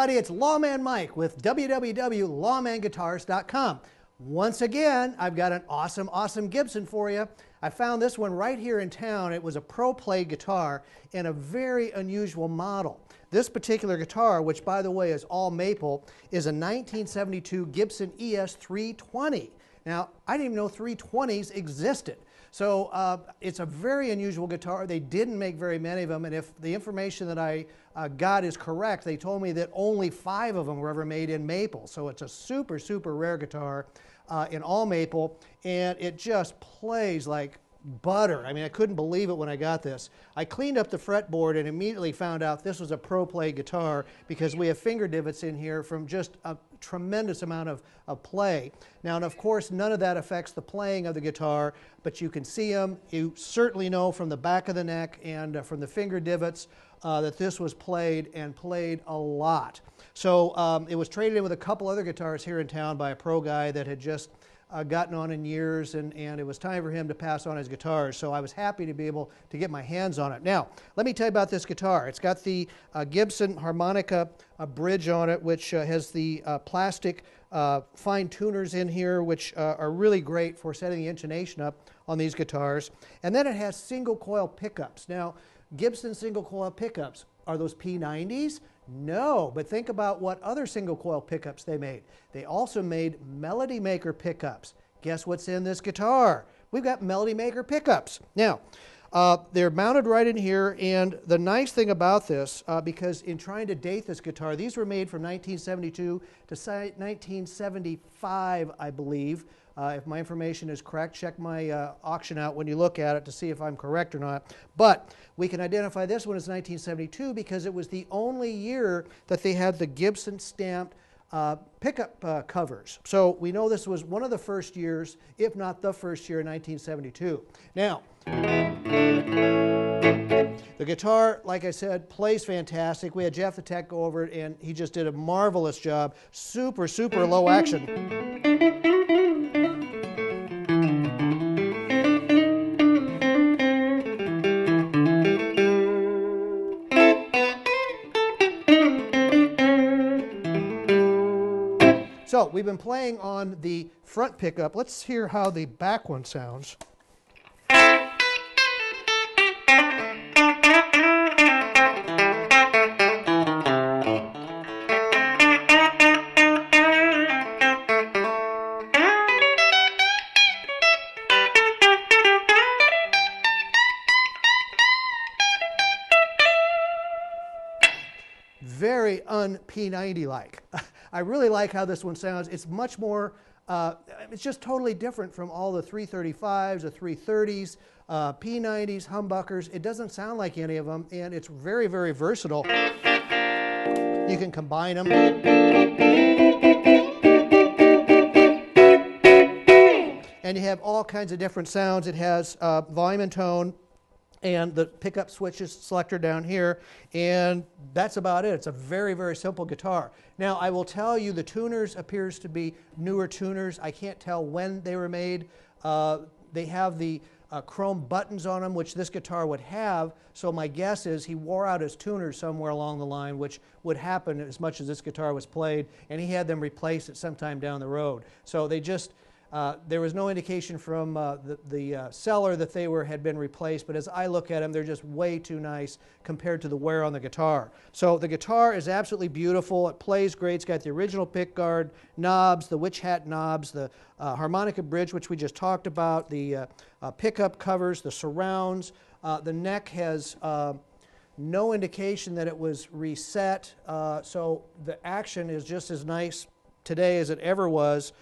everybody, it's Lawman Mike with www.lawmanguitars.com. Once again, I've got an awesome Gibson for you. I found this one right here in town. It was a Pro Play guitar and a very unusual model. This particular guitar, which by the way is all maple, is a 1972 Gibson ES320. Now, I didn't even know 320s existed. So it's a very unusual guitar. They didn't make very many of them, and if the information that I got is correct, they told me that only 5 of them were ever made in maple. So it's a super rare guitar in all maple, and it just plays like butter. I mean, I couldn't believe it when I got this. I cleaned up the fretboard and immediately found out this was a Pro Play guitar because we have finger divots in here from just a tremendous amount of play. Now, and of course, none of that affects the playing of the guitar, but you can see them. You certainly know from the back of the neck and from the finger divots that this was played and played a lot. So it was traded in with a couple other guitars here in town by a pro guy that had just gotten on in years, and it was time for him to pass on his guitars. So I was happy to be able to get my hands on it. Now, let me tell you about this guitar. It's got the Gibson harmonica bridge on it, which has the plastic fine tuners in here, which are really great for setting the intonation up on these guitars. And then it has single coil pickups. Now, Gibson single coil pickups, are those P90s? No, but think about what other single coil pickups they made. They also made Melody Maker pickups. Guess what's in this guitar? We've got Melody Maker pickups. Now, they're mounted right in here, and the nice thing about this, because in trying to date this guitar, these were made from 1972 to 1975, I believe. If my information is correct, check my auction out when you look at it to see if I'm correct or not. But we can identify this one as 1972 because it was the only year that they had the Gibson stamped pickup covers. So we know this was one of the first years, if not the first year, in 1972. Now, the guitar, like I said, plays fantastic. We had Jeff the Tech go over it, and he just did a marvelous job. Super low action. So we've been playing on the front pickup. Let's hear how the back one sounds. Very un-P90-like. I really like how this one sounds. It's much more, it's just totally different from all the 335s, the 330s, P90s, humbuckers. It doesn't sound like any of them, and it's very versatile. You can combine them. And you have all kinds of different sounds. It has volume and tone, and the pickup switches selector down here, and that's about it. It's a very simple guitar. Now, I will tell you the tuners appears to be newer tuners. I can't tell when they were made. They have the chrome buttons on them, which this guitar would have, so my guess is he wore out his tuners somewhere along the line, which would happen as much as this guitar was played, and he had them replaced at some time down the road. So they just there was no indication from the seller that they had been replaced, but as I look at them, they're just way too nice compared to the wear on the guitar. So the guitar is absolutely beautiful. It plays great. It's got the original pick guard knobs, the witch hat knobs, the harmonica bridge, which we just talked about, the pickup covers, the surrounds. The neck has no indication that it was reset, so the action is just as nice today as it ever was.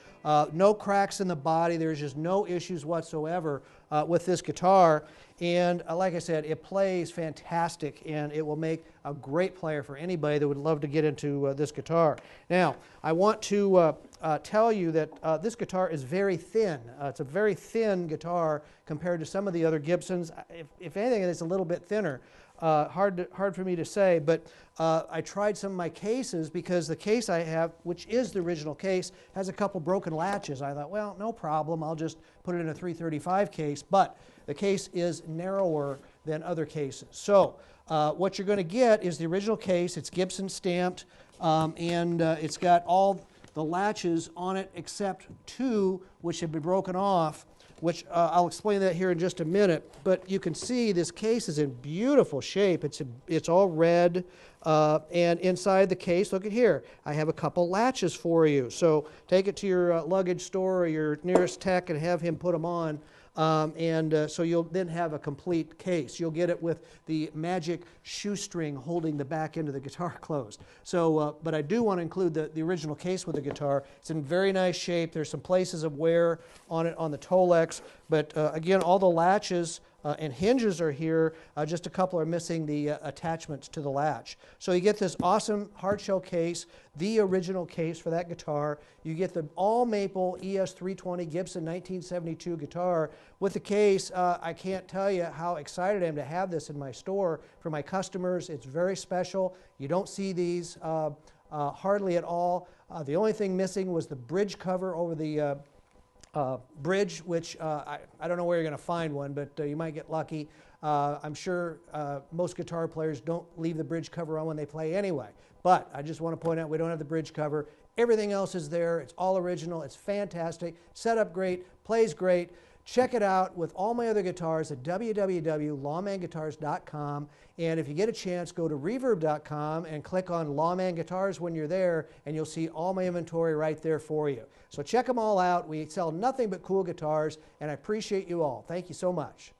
No cracks in the body. There's just no issues whatsoever with this guitar. And like I said, it plays fantastic, and it will make a great player for anybody that would love to get into this guitar. Now, I want to tell you that this guitar is very thin. It's a very thin guitar compared to some of the other Gibsons. If anything, it's a little bit thinner. Hard for me to say, but I tried some of my cases because the case I have, which is the original case, has a couple broken latches. I thought, well, no problem. I'll just put it in a 335 case, but the case is narrower than other cases. So what you're going to get is the original case. It's Gibson stamped. It's got all the latches on it except two which have been broken off, which I'll explain that here in just a minute. But you can see this case is in beautiful shape. It's all red, and inside the case, look at here, I have a couple latches for you. So take it to your luggage store or your nearest tech and have him put them on. So you'll then have a complete case. You'll get it with the magic shoestring holding the back end of the guitar closed. So, but I do want to include the original case with the guitar. It's in very nice shape. There's some places of wear on it on the Tolex, but again, all the latches and hinges are here. Just a couple are missing the attachments to the latch. So you get this awesome hardshell case, the original case for that guitar. You get the all maple ES320 Gibson 1972 guitar with the case. I can't tell you how excited I am to have this in my store for my customers. It's very special. You don't see these hardly at all. The only thing missing was the bridge cover over the bridge, which I don't know where you're going to find one, but you might get lucky. I'm sure most guitar players don't leave the bridge cover on when they play anyway. But I just want to point out we don't have the bridge cover. Everything else is there. It's all original. It's fantastic. Set up great. Plays great. Check it out with all my other guitars at www.lawmanguitars.com. And if you get a chance, go to reverb.com and click on Lawman Guitars when you're there, and you'll see all my inventory right there for you. So check them all out. We sell nothing but cool guitars, and I appreciate you all. Thank you so much.